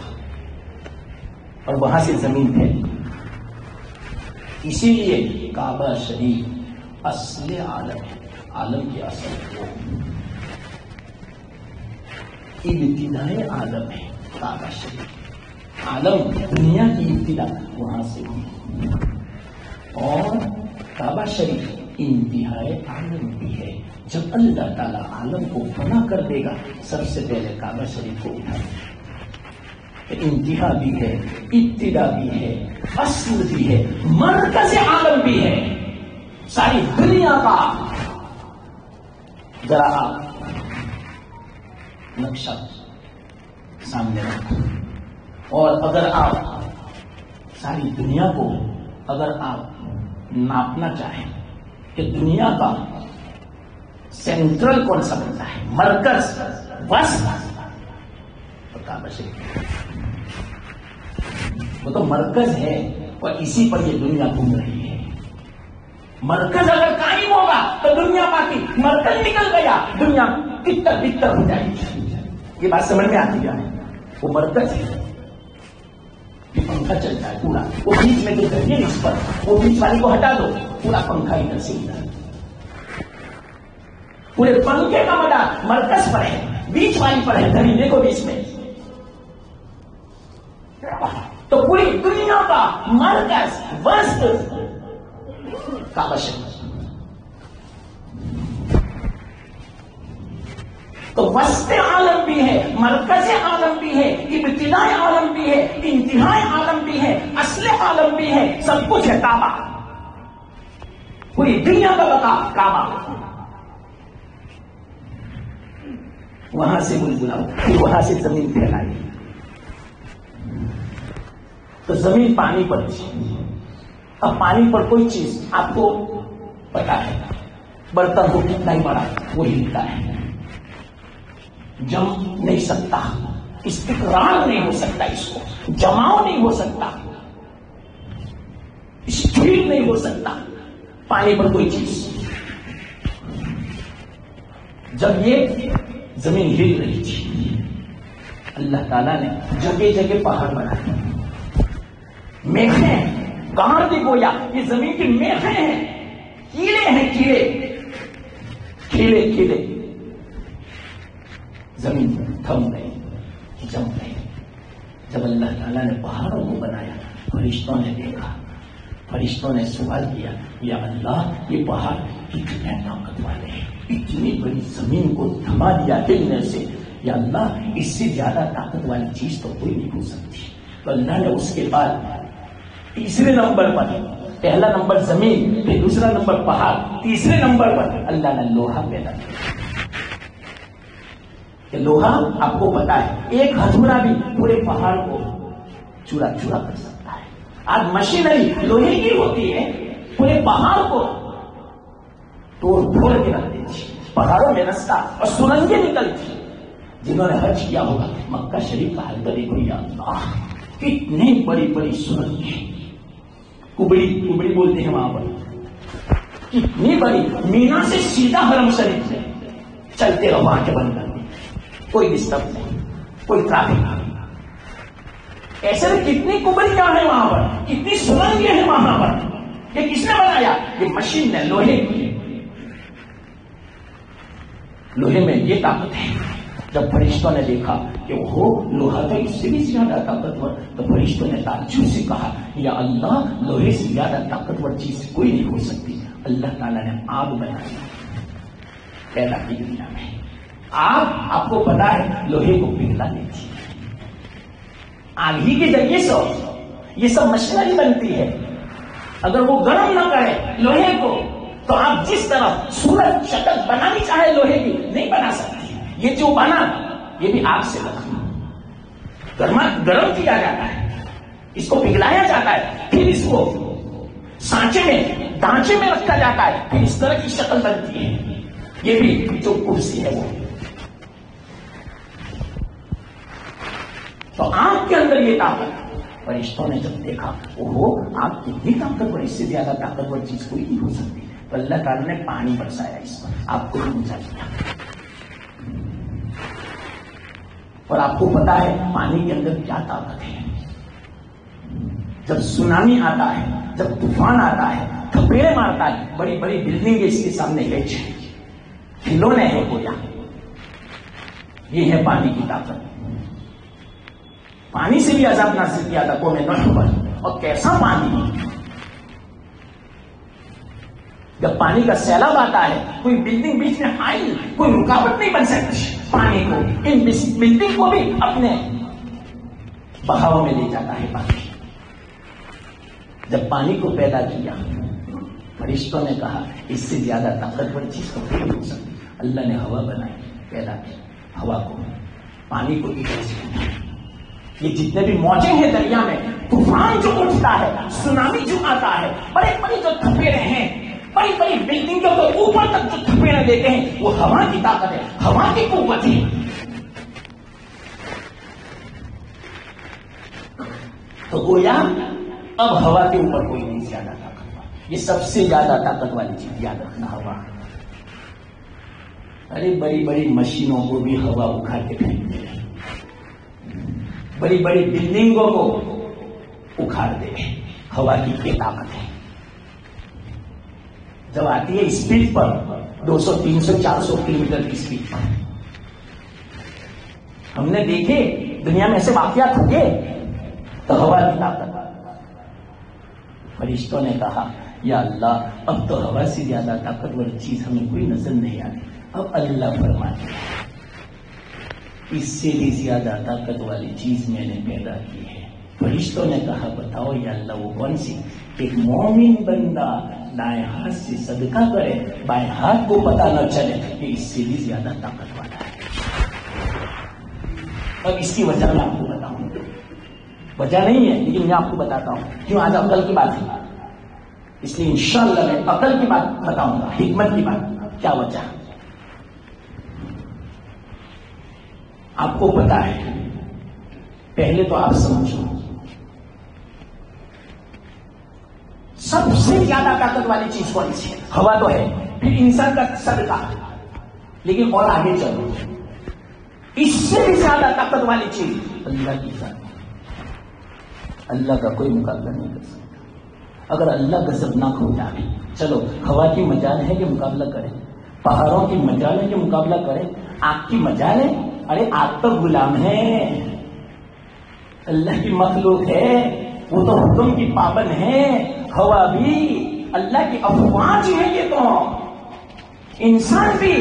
اور وہاں سے زمین پھیلی. اسی لیے کعبہ شریف اصل عالم ہے، عالم کی اصل وہ ابتدائے عالم ہے. کعبہ شریف عالم، دنیا کی ابتدا وہاں سے ہوئی، اور کعبہ شریف انتہائی عالم بھی ہے. جب اللہ تعالیٰ عالم کو فنا کر دے گا، سب سے پہلے کعبہ شریف کو اٹھائے. انتہا بھی ہے، ابتدا بھی ہے، اصل بھی ہے، مرکز عالم بھی ہے. ساری دنیا کا ذرا آپ نقشہ سامنے رکھو، اور اگر آپ ساری دنیا کو اگر آپ ناپنا چاہیں کہ دنیا کا سینٹرل کون سا بنتا ہے، مرکز، وسط، تو کعبہ شریف وہ تو مرکز ہے، اور اسی پر یہ دنیا گھوم رہی ہے. مرکز اگر قائم ہوگا تو دنیا باقی، مرکز نکل گیا دنیا تتر بتر ہو جائے گی. یہ بات سمجھ میں آتی ہے؟ وہ مرکز ہے، یہ پنکھا چلتا ہے پورا، وہ بیچ میں جو گھڑی ہے اس پر، وہ بیچ والی کو ہٹا دو، پورا پنکھا ادھر سے ادھر. پورے پنکھے کا مدار مرکز پر ہے، بیچ والی پر ہے گھڑی، دیکھو بیچ میں. تو پوری دنیا کا مرکز، وسط کعبہ شریف. تو وسط عالم بھی ہے، مرکز عالم بھی ہے، ابتدائی عالم بھی ہے، انتہائی عالم بھی ہے، اصل عالم بھی ہے، سب کچھ ہے کعبہ. پوری دنیا کا بقا کعبہ. وہاں سے بلبلا، پھر وہاں سے زمین پھیلائی، تو زمین پانی پر تھی. اب پانی پر کوئی چیز آپ کو پتا ہے، برتن کو کتنا ہی بڑا وہ ہلتا ہے، جم نہیں سکتا، استقرار نہیں ہو سکتا، اس کو جماؤ نہیں ہو سکتا. ٹھیک نہیں ہو سکتا پانی پر کوئی چیز. جب یہ زمین ہل رہی تھی اللہ تعالیٰ نے جگہ جگہ پہاڑ بنائے. میخیں کہاں تھی گویا یہ زمین کی میخیں ہیں, کیڑے ہیں, کیڑے زمین تھم گئی, جم گئی. جب اللہ تعالیٰ نے پہاڑوں کو بنایا فرشتوں نے دیکھا, فرشتوں نے سوال کیا یا اللہ یہ پہاڑ کتنے طاقت والے ہیں, اتنی بڑی زمین کو تھما دیا ہلنے سے, یا اللہ اس سے زیادہ طاقت والی چیز تو کوئی نہیں ہو سکتی. تو اللہ نے اس کے بعد تیسرے نمبر پر, پہلا نمبر زمین, پھر دوسرا نمبر پہاڑ, تیسرے نمبر پر اللہ نے لوہا پیدا کیا. کہ لوہا آپ کو پتا ہے ایک ہتھوڑا بھی پورے پہاڑ کو چورا کر سکتا ہے. آج مشینری لوہے کی ہوتی ہے, پورے پہاڑ کو توڑ پھوڑ کے رکھ دیتی, پہاڑوں میں رستہ اور سرنگیں نکلتی. جنہوں نے حج کیا ہوگا مکہ شریف کا حل کرے کوئی, یا اللہ کتنی بڑی بڑی سرنگیں, کبڑی بولتے ہیں وہاں پر, کتنی بڑی. مینا سے سیدھا حرم شریف سے چلتے رہو آنکھیں بند کر, کوئی ڈسٹرب نہیں, کوئی ٹریفک نہیں. ایسے میں کتنی کبڑیاں ہیں وہاں پر, کتنی سرنگیں ہیں وہاں پر. یہ کس نے بنایا؟ یہ مشین نے, لوہے میں یہ طاقت ہے. جب فرشتوں نے دیکھا کہ وہ لوہا تو اس سے بھی زیادہ طاقتور, تو فرشتوں نے تعجب سے کہا یا اللہ لوہے سے زیادہ طاقتور چیز کوئی نہیں ہو سکتی. اللہ تعالیٰ نے آگ بنائی, پیدا کی دنیا میں. آپ کو پتا ہے لوہے کو پگھلا دیتی ہے, آگ ہی کے ذریعے سے یہ سب مشینری بنتی ہے. اگر وہ گرم نہ کرے لوہے کو تو آپ جس طرح صورت شکل بنانی چاہے لوہے کی نہیں بنا سکتے. یہ جو بنا یہ بھی آگ سے بنا, گرم کیا جاتا ہے, اس کو پگھلایا جاتا ہے, پھر اس کو سانچے میں ڈھانچے میں رکھا جاتا ہے, پھر اس طرح کی شکل بنتی ہے. یہ بھی جو کرسی ہے وہ. تو آگ کے اندر یہ طاقت, فرشتوں نے جب دیکھا وہ آگ کتنی طاقتور, اس سے زیادہ طاقتور چیز کوئی نہیں ہو سکتی. تو اللہ تعالیٰ نے پانی برسایا اس پر, آپ کو پہنچا دیا. اور آپ کو پتا ہے پانی کے اندر کیا طاقت ہے. جب سونامی آتا ہے, جب طوفان آتا ہے, تھپیڑے مارتا ہے, بڑی بڑی بلڈنگ اس کے سامنے گئی, کھلونے ہیں گویا. یہ ہے پانی کی طاقت. پانی سے بھی عذاب نازل کیا تھا قوم نوح پر, اور کیسا پانی. جب پانی کا سیلاب آتا ہے کوئی بلڈنگ بیچ میں آئی, کوئی رکاوٹ نہیں بن سکتی پانی کو, ان بلڈنگ کو بھی اپنے بہاؤ میں لے جاتا ہے پانی. جب پانی کو پیدا کیا فرشتوں نے کہا اس سے زیادہ طاقتور چیز تو نہیں ہو سکتی. اللہ نے ہوا بنائی, پیدا کی ہوا کو, پانی کو ادھر سے بنایا. یہ جتنے بھی موجیں ہیں دریا میں, طوفان جو اٹھتا ہے, سونامی جو آتا ہے, بڑے بڑے جو تھپیڑے ہیں, بڑی بڑی بلڈنگوں کو اوپر تک جو تھپیڑے دیتے ہیں, وہ ہوا کی طاقت ہے, ہوا کی قوت ہے. تو گویا اب ہوا کے اوپر کوئی نہیں زیادہ طاقتور. یہ سب سے زیادہ طاقت والی چیز یاد رکھنا, ہوا. ارے بڑی بڑی مشینوں کو بھی ہوا اکھاڑ کے پھینک دے, بڑی بڑی بلڈنگوں کو اکھاڑ دے, ہوا کی یہ طاقت ہے. جب آتی ہے اسپیڈ پر 200, 300, 400 کلومیٹر کی اسپیڈ پر, ہم نے دیکھے دنیا میں ایسے واقعات ہوئے, تو ہوا کی طاقت. فرشتوں نے کہا یا اللہ اب تو ہوا سے زیادہ طاقتور چیز ہمیں کوئی نظر نہیں آتی. اب اللہ فرماتے ہیں اس سے بھی زیادہ طاقت والی چیز میں نے پیدا کی ہے. فرشتوں نے کہا بتاؤ یا اللہ وہ کون سی؟ ایک مومن بندہ دائیں ہاتھ سے صدقہ کرے, بائیں ہاتھ کو پتہ نہ چلے کہ اس سے بھی زیادہ طاقت والا ہے. اب اس کی وجہ میں آپ کو بتاؤں, وجہ نہیں ہے لیکن میں آپ کو بتاتا ہوں کیوں. آج عقل کی بات ہے, اس لیے انشاءاللہ میں عقل کی بات بتاؤں گا, حکمت کی بات. کیا وجہ؟ آپ کو پتا ہے, پہلے تو آپ سمجھو سب سے زیادہ طاقت والی چیز کون سی ہے؟ ہوا تو ہے، پھر انسان کا صدقہ، لیکن اور آگے چلو، اس سے بھی زیادہ طاقت والی چیز اللہ کی ذات۔ اللہ کا کوئی مقابلہ نہیں کر سکتا۔ اگر اللہ غضبناک ہو جائے، چلو ہوا کی مجال ہے کہ مقابلہ کرے، پہاڑوں کی مجال ہے کہ مقابلہ کرے، آگ کی مجال ہے؟ ارے آگ تو غلام ہے، اللہ کی مخلوق ہے، وہ تو حکم کی پابند ہے۔ ہوا بھی اللہ کی افواج ہے، یہ تو انسان بھی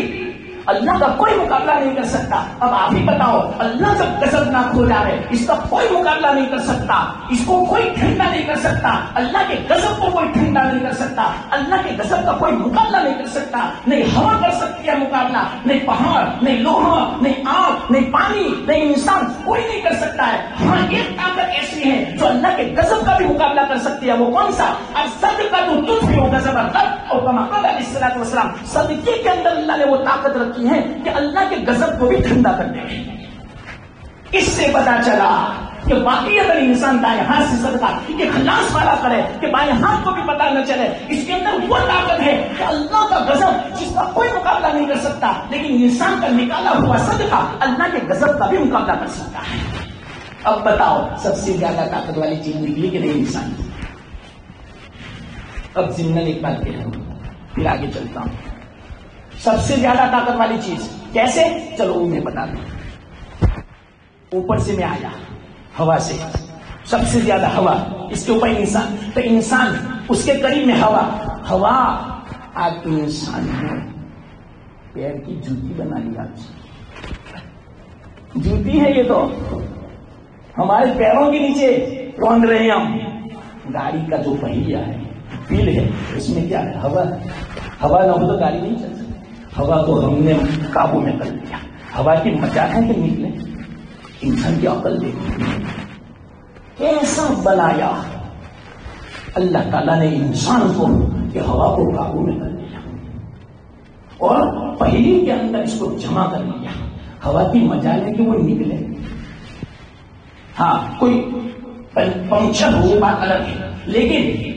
اللہ کا کوئی مقابلہ نہیں کر سکتا۔ اب آپ ہی بتاؤ، اللہ جب غضبناک ہو جائے اس کا کوئی مقابلہ نہیں کر سکتا، اس کو کوئی ٹھنڈا نہیں کر سکتا، اللہ کے غضب کو کوئی ٹھنڈا نہیں کر سکتا، اللہ کے غضب کا کوئی مقابلہ نہیں کر سکتا۔ نہیں ہوا کر سکتی ہے مقابلہ، نہیں پہاڑ، نہیں لوہا، نہیں آگ، نہیں پانی، نہیں انسان، کوئی نہیں کر سکتا ہے۔ ہاں ایک طاقت ایسی ہے جو اللہ کے غضب کا بھی مقابلہ کر سکتی ہے، وہ کون سا؟ صدقہ تو تطفئ غضب الرب، اور کما قال علیہ الصلوۃ والسلام، صدقے کے اندر اللہ نے وہ طاقت رکھی ہے کہ اللہ کے غضب کو بھی ٹھنڈا کر دے۔ اس سے پتا چلا کہ باقی اگر انسان دائیں ہاتھ سے صدقہ کہ خلاص والا کرے کہ بائیں ہاتھ کو بھی پتا نہ چلے، اس کے اندر وہ طاقت ہے کہ اللہ کا غضب جس کا کوئی مقابلہ نہیں کر سکتا، لیکن انسان کا نکالا ہوا صدقہ اللہ کے غضب کا بھی مقابلہ کر سکتا ہے۔ اب بتاؤ سب سے زیادہ طاقت والی چیز نکلی کہ نہیں انسان کی؟ اب ضمن ایک بات کہہ رہا ہوں، پھر آگے چلتا ہوں۔ سب سے زیادہ طاقت والی چیز کیسے؟ چلو وہ میں بتا دوں۔ اوپر سے میں آیا ہوا سے، سب سے زیادہ ہوا، اس کے اوپر انسان، تو انسان اس کے قریب میں ہوا، ہوا آج انسان نے پیر کی جوتی بنا لی۔ آج جوتی ہے یہ تو، ہمارے پیروں کے نیچے روند رہے ہیں ہم۔ گاڑی کا جو پہیہ ہے، ویل ہے، اس میں کیا ہے؟ ہوا۔ ہوا نہ ہو تو گاڑی نہیں چل سکتی۔ ہوا کو ہم نے قابو میں کر لیا۔ ہوا کی مجال ہے کہ نکلے؟ انسان کی عقل دیکھیں کیسا بنایا اللہ تعالیٰ نے انسان کو کہ ہوا کو قابو میں کر لیا اور پہلی کے اندر اس کو جمع کر لیا۔ ہوا کی مجال ہے کہ وہ نکلے۔ ہاں کوئی پنکچر ہو بات الگ ہے، لیکن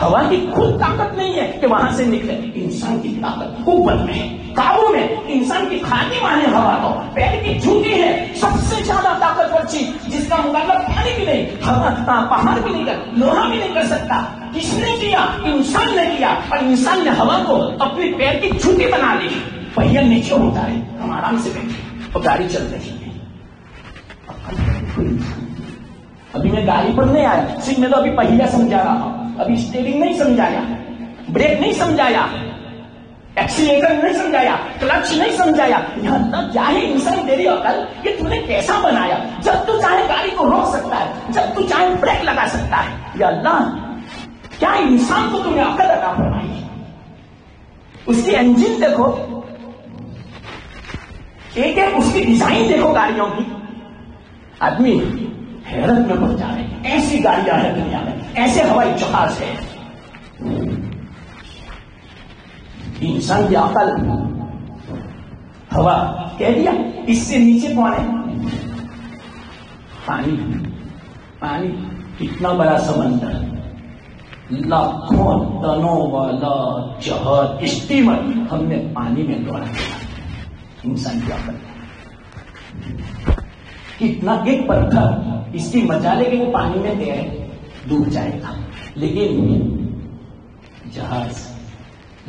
ہوا کی خود طاقت نہیں ہے کہ وہاں سے نکلے۔ انسان کی طاقت قوت میں، قابو میں۔ انسان کی خاتمہ ہے ہوا، تو پیر کی جوتی ہے سب سے زیادہ طاقتور چیز جس کا مقابلہ پانی بھی نہیں، ہوا پہاڑ بھی نہیں کر، لوہا بھی نہیں کر سکتا۔ کس نے کیا؟ انسان نے کیا، اور انسان نے ہوا کو اپنی پیر کی جوتی بنا لی۔ پہیہ نیچے ہوتا ہے، ہم آرام سے بیٹھے اور گاڑی چل رہی ہے۔ ابھی میں گاڑی پر نہیں آیا، صرف میں تو ابھی پہیہ سمجھا رہا ہوں، ابھی اسٹیئرنگ نہیں سمجھایا، بریک نہیں سمجھایا، ایکسیلیٹر نہیں سمجھایا، کلچ نہیں سمجھایا۔ یہاں تک کیا ہے انسان تیری عقل کہ تم نے کیسا بنایا؟ جب تو چاہے گاڑی کو روک سکتا ہے، جب تو چاہے بریک لگا سکتا ہے۔ یا اللہ کیا انسان کو تم نے عقل عطا فرمائی ہے؟ اس کی انجن دیکھو، ایک ایک اس کی ڈیزائن دیکھو گاڑیوں کی، آدمی حیرت میں پڑ جا رہے ہیں۔ ایسی گاڑیاں ہیں دنیا میں، ایسے ہوائی جہاز ہے۔ انسان کی عقل، ہوا کہہ دیا۔ اس سے نیچے کون ہے؟ پانی۔ پانی کتنا بڑا سمندر، لاکھوں ٹنوں والا جہاز، اسٹیمر ہم نے پانی میں دوڑا دیا۔ انسان کی عقل کتنا، ایک پتھر اس کی مجال ہے کہ وہ پانی میں تیرے، ڈوب جائے گا، لیکن جہاز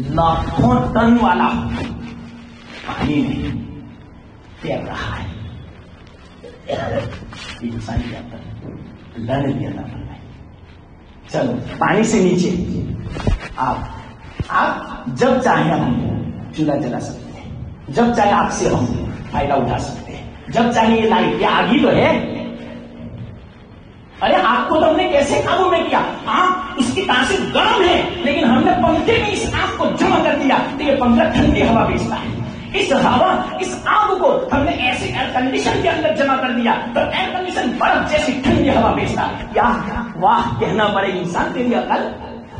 لاکھوں ٹن والا پانی میں تیر رہا ہے۔ انسان کی عقل اللہ نے دیا تھا۔ چلو پانی سے نیچے آپ جب چاہیں ہم چولہا جلا سکتے ہیں، جب چاہے آپ سے ہم فائدہ اٹھا سکتے ہیں، جب چاہے یہ لائٹ، یہ آگ ہی تو ہے۔ ارے آگ کو تو ہم نے کیسے قابو میں کیا؟ آگ اس کی تاثیر گرم ہے، لیکن ہم نے پنکھے میں اس آگ کو جمع کر دیا تو یہ پنکھا ٹھنڈی ہوا بھیجتا ہے۔ اس ہوا، اس آگ کو ہم نے ایسے ایئر کنڈیشن کے اندر جمع کر دیا تو ایئر کنڈیشن برف جیسی ٹھنڈی ہوا بھیجتا ہے۔ یا واہ کہنا پڑے انسان تیری عقل،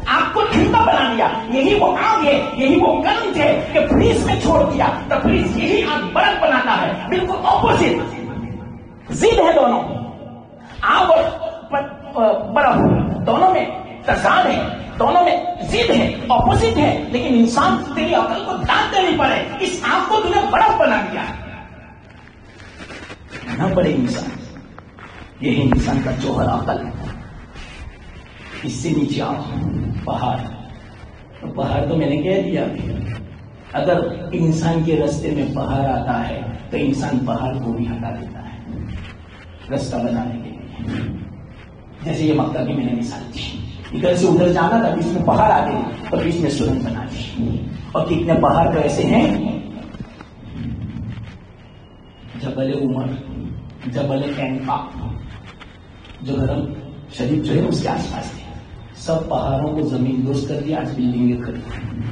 آگ کو ٹھنڈا بنا دیا۔ یہی وہ آگ ہے، یہی وہ گرم تھے کہ فریز میں چھوڑ دیا تو فریز یہی آگ برف بناتا ہے۔ بالکل اپوزٹ، ضد ہے دونوں، آگ اور برف دونوں میں تضاد ہے۔ دونوں میں ضد ہے، اپوزٹ ہے، لیکن انسان تیری عقل کو دانت دینی پڑے، اس آنکھ کو تمہیں برف بنا دیا نہ پڑے انسان. یہی انسان کا جوہر عقل ہے. اس سے نیچے آؤ پہاڑ. تو پہاڑ تو میں نے کہہ دیا، اگر انسان کے راستے میں پہاڑ آتا ہے تو انسان پہاڑ کو بھی ہٹا دیتا ہے راستہ بنانے کے لیے. جیسے یہ مکہ کی میں نے مثال دی، ادھر سے ادھر جانا تھا، بیچ میں پہاڑ آ گئے اور بیچ میں سرنگ بنا دی. اور کتنے پہاڑ تو ایسے ہیں، جبل عمر، جبل کینکا، جو گرم شریف جو ہے اس کے آس پاس تھے، سب پہاڑوں کو زمین دوست کر دیا، آج بلڈنگیں کھڑی ہیں.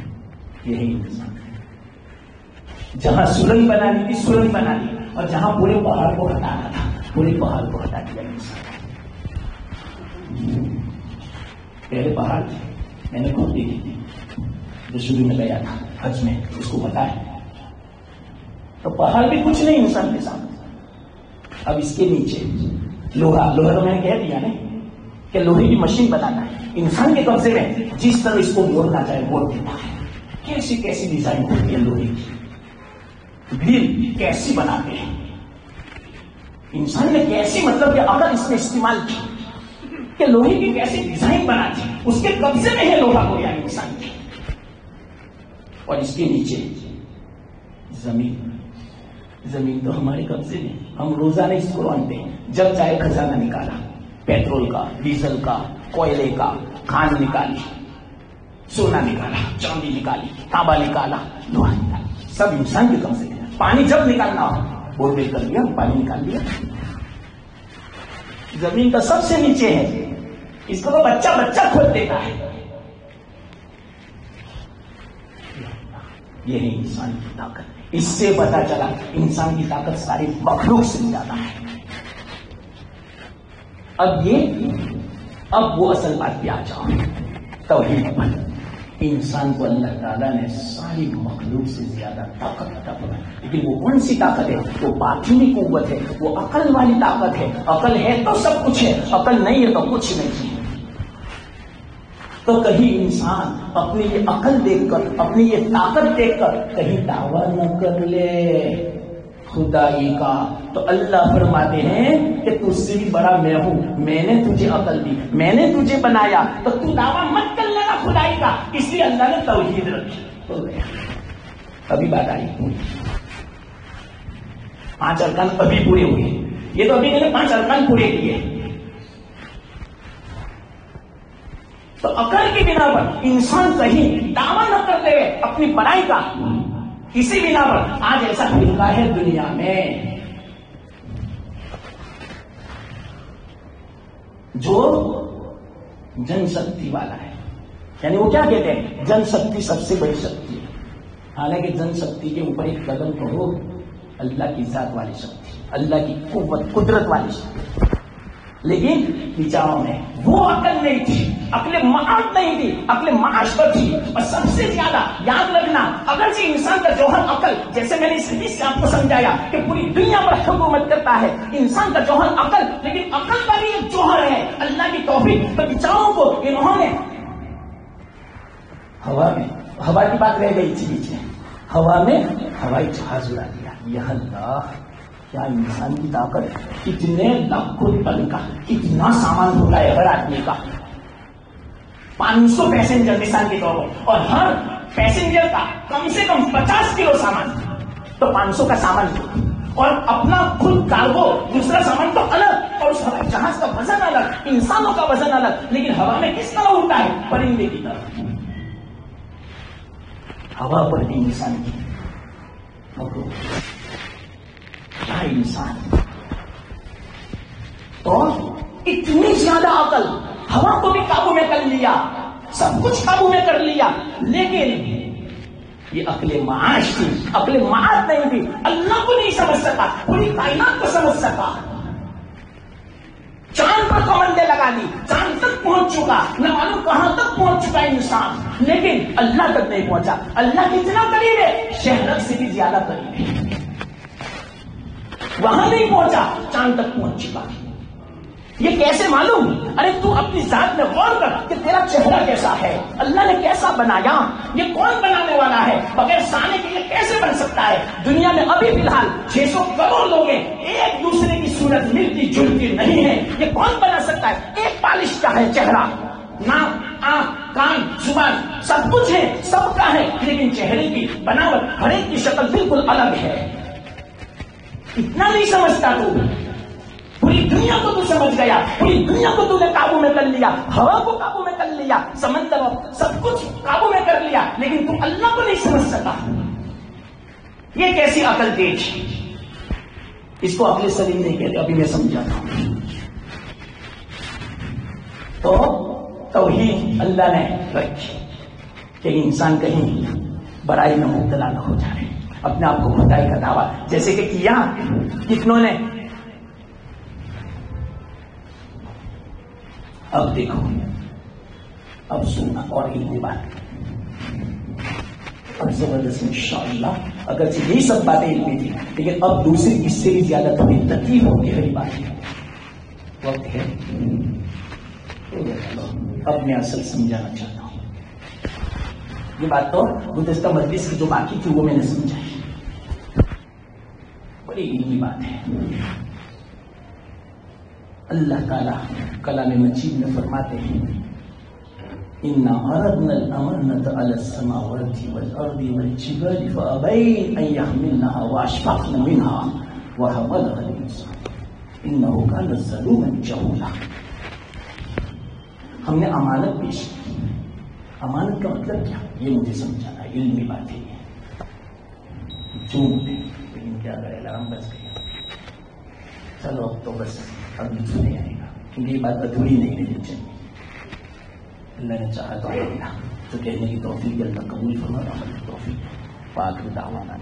یہی انسان ہے. جہاں سرنگ بنانی تھی سرنگ بنا دی، اور جہاں پورے پہاڑ کو ہٹانا تھا پورے پہاڑ کو ہٹا دیا انسان. پہلے پہاڑ تھے، میں نے خود دیکھی تھی جو شروع میں گیا تھا حج میں، اس کو پتا ہے. تو پہاڑ بھی کچھ نہیں انسان کے سامنے. اب اس کے نیچے لوہا تو میں نے کہہ دیا نا کہ لوہے کی مشین بنانا ہے. انسان کے قبضے میں جس طرح اس کو موڑنا چاہے موڑ دیتا ہے. کیسی کیسی ڈیزائن ہوتی ہے لوہے کی، گرل کیسی بناتے ہیں. انسان نے کیسی مطلب کہ عقل اس میں استعمال کی کہ لوہے کی کیسی ڈیزائن بنا دی. اس کے قبضے میں ہے لوہا کو، یعنی انسان کی. اور اس کے نیچے زمین تو ہمارے قبضے میں. ہم روزانہ اس کو رونتے ہیں. جب چاہے خزانہ نکالا، پیٹرول کا، ڈیزل کا، کوئلے کا، کھان نکالی، سونا نکالا، چاندی نکالی، تانبا نکالا، لوہا نکالا، سب انسان کے قبضے میں. پانی جب نکالنا ہو بورویل کر لیا، پانی نکال لیا. زمین کا سب سے نیچے ہے، اس کو تو بچہ کھود دیتا ہے. یہ ہے انسان کی طاقت. اس سے پتا چلا انسان کی طاقت ساری مخلوق سے زیادہ ہے. اب وہ اصل بات پہ آ جاؤ، توحید پر. انسان کو اللہ تعالیٰ نے ساری مخلوق سے زیادہ طاقت عطا فرمائی. لیکن وہ کون سی طاقت ہے؟ وہ باطنی قوت ہے، وہ عقل والی طاقت ہے. عقل ہے تو سب کچھ ہے، عقل نہیں ہے تو کچھ نہیں ہے. تو کہیں انسان اپنی یہ عقل دیکھ کر، اپنی یہ طاقت دیکھ کر کہیں دعویٰ نہ کر لے خدائی کا. تو اللہ فرماتے ہیں کہ تجھ سے بھی بڑا میں ہوں، میں نے تجھے عقل دی، میں نے تجھے بنایا، تو تو دعویٰ مت کر لینا خدائی کا. اس لیے اللہ نے توحید رکھی. ہو گیا. ابھی بات آئی، 5 ارکان ابھی پورے ہوئے. یہ تو ابھی میں نے 5 ارکان پورے کیے. تو عقل کی بنا پر انسان کہیں دعویٰ نہ کرتے ہوئے اپنی بڑائی کا. کسی بنا پر آج ایسا فرقہ ہے دنیا میں جو جن شکتی والا ہے. یعنی وہ کیا کہتے ہیں؟ جن شکتی سب سے بڑی شکتی ہے. حالانکہ جن شکتی کے اوپر ایک قدم کہو اللہ کی ذات والی شکتی، اللہ کی قوت قدرت والی شکتی. لیکن بیچاروں میں وہ عقل نہیں تھی، عقل معاد نہیں تھی، عقل معاشرت تھی. اور سب سے زیادہ یاد رکھنا، اگرچہ انسان کا جوہر عقل، جیسے میں نے اس حدیث سے آپ کو سمجھایا کہ پوری دنیا پر حکومت کرتا ہے انسان کا جوہر عقل، لیکن عقل کا بھی ایک جوہر ہے اللہ کی توفیق. تو بیچاروں کو انہوں نے ہوا کی بات رہ گئی تھی بیچ میں، ہوا میں ہوائی جہاز اڑا دیا. یہ اللہ، کیا انسان کی طاقت. کتنے لاکھوں ٹن کا کتنا سامان ہوتا ہے ہر آدمی کا. 500 پیسنجر مثال کے طور پر، اور ہر پیسنجر کا کم سے کم 50 کلو سامان. تو 500 کا سامان اور اپنا خود کارگو، دوسرا سامان تو الگ، اور اس ہوائی جہاز کا وزن الگ، انسانوں کا وزن الگ. لیکن ہوا میں کس طرح اڑتا ہے؟ پرندے کی طرح. ہوا پر بھی انسان کی کیا انسان. تو اتنی زیادہ عقل، ہوا کو بھی قابو میں کر لیا، سب کچھ قابو میں کر لیا. لیکن یہ عقل معاش تھی، عقل معاد نہیں تھی. اللہ کو نہیں سمجھ سکا، پوری کائنات کو سمجھ سکا. چاند پر کمندے لگا دی، چاند تک پہنچ چکا، نہ معلوم کہاں تک پہنچ چکا انسان، لیکن اللہ تک نہیں پہنچا. اللہ کتنا قریب ہے؟ شہرت سے بھی زیادہ قریب ہے. وہاں نہیں پہنچا، چاند تک پہنچ چکا. یہ کیسے معلوم؟ ارے تو اپنی ذات میں غور کر کہ تیرا چہرہ کیسا ہے، اللہ نے کیسا بنایا، یہ کون بنانے والا ہے، بغیر سانے کے یہ کیسے بن سکتا ہے؟ دنیا میں ابھی فی الحال 600 کروڑ لوگ ہیں، ایک دوسرے کی صورت ملتی جلتی نہیں ہے، یہ کون بنا سکتا ہے؟ ایک پالش کا ہے چہرہ، ناک، آنکھ، کان، زبان، سب کچھ ہے، سب کا ہے، لیکن چہرے کی بناوٹ ہر ایک کی شکل بالکل الگ ہے۔ اتنا نہیں سمجھتا تو، پوری دنیا کو تو سمجھ گیا، پوری دنیا کو تو نے قابو میں کر لیا، ہوا کو قابو میں کر لیا، سمندر سب کچھ قابو میں کر لیا، لیکن تم اللہ کو نہیں سمجھ سکا۔ یہ کیسی عقل تیز؟ اس کو عقل سلیم نہیں کہتے، ابھی میں سمجھاتا ہوں۔ تو توحید اللہ نے رکھی کہ انسان کہیں برائی میں مبتلا نہ ہو جائے، اپنے آپ کو خدائی کا دعویٰ جیسے کہ کیا کتنوں نے۔ اب دیکھو، اب سننا اور علمی بات اور زبردست انشاءاللہ، اگرچہ یہی سب باتیں علمی تھی لیکن اب دوسری اس سے بھی زیادہ تھوڑی تکلیف ہوگی، بڑی بات ہے، وقت ہے۔ اب میں اصل سمجھانا چاہتا ہوں، یہ بات تو گزشتہ مجلس کی جو باقی تھی وہ میں نے سمجھائی، بڑی علمی بات ہے۔ اللہ تعالیٰ کلام مجید میں فرماتے ہیں اِنَّا عَرَضْنَا الْأَمَانَةَ عَلَى السَّمَاوَاتِ وَالْأَرْضِ وَالْجِبَالِ فَأَبَيْنَ أَن يَحْمِلْنَهَا وَأَشْفَقْنَ مِنْهَا وَحَمَلَهَا الْإِنسَانُ إِنَّهُ كَانَ ظَلُومًا جَهُولًا۔ ہم نے امانت پیش کی، امانت کا مطلب کیا یہ مجھے سمجھانا ہے، علمی بات ہے یہ، جھوم ہے لیکن کیا کرے، الارم بج گیا، چلو اب تو بس اب نیچے نہیں آئے گا کیونکہ یہ بات ادھوری نہیں رہنی چاہیے۔ اللہ نے چاہا تو آئے گا، تو کہنے کی توفیق اللہ قبول فرما، عمل کی توفیق، وآخر دعوانا